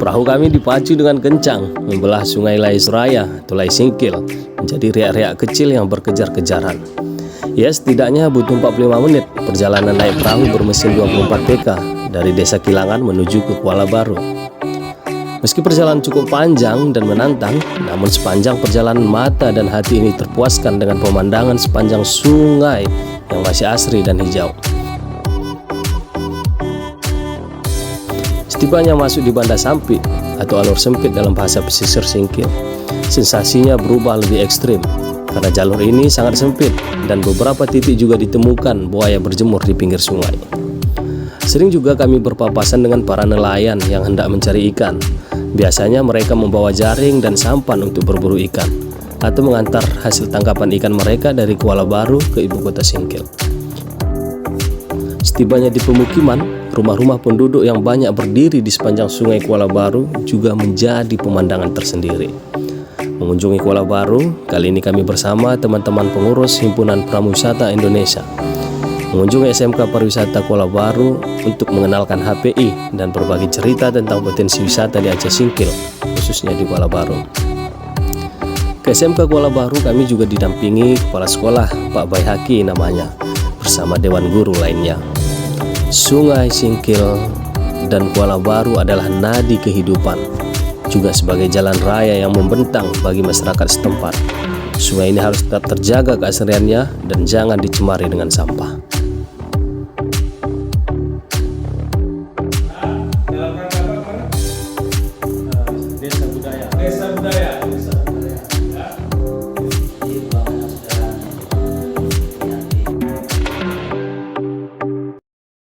Perahu kami dipacu dengan kencang membelah sungai Lais Raya atau Lais Singkil menjadi riak-riak kecil yang berkejar-kejaran. Ya, setidaknya butuh 45 menit perjalanan naik perahu bermesin 24 PK dari Desa Kilangan menuju ke Kuala Baru. Meski perjalanan cukup panjang dan menantang, namun sepanjang perjalanan mata dan hati ini terpuaskan dengan pemandangan sepanjang sungai yang masih asri dan hijau. Setibanya masuk di Banda Sampit atau alur sempit dalam bahasa pesisir Singkil, sensasinya berubah lebih ekstrim karena jalur ini sangat sempit dan beberapa titik juga ditemukan buaya berjemur di pinggir sungai. Sering juga kami berpapasan dengan para nelayan yang hendak mencari ikan. Biasanya mereka membawa jaring dan sampan untuk berburu ikan atau mengantar hasil tangkapan ikan mereka dari Kuala Baru ke ibu kota Singkil. Setibanya di pemukiman, rumah-rumah penduduk yang banyak berdiri di sepanjang sungai Kuala Baru juga menjadi pemandangan tersendiri. Mengunjungi Kuala Baru, kali ini kami bersama teman-teman pengurus Himpunan Pramuwisata Indonesia mengunjungi SMK Pariwisata Kuala Baru untuk mengenalkan HPI dan berbagi cerita tentang potensi wisata di Aceh Singkil, khususnya di Kuala Baru. Ke SMK Kuala Baru kami juga didampingi kepala sekolah, Pak Baihaki namanya, bersama dewan guru lainnya. Sungai Singkil dan Kuala Baru adalah nadi kehidupan, juga sebagai jalan raya yang membentang bagi masyarakat setempat. Sungai ini harus tetap terjaga keasriannya dan jangan dicemari dengan sampah.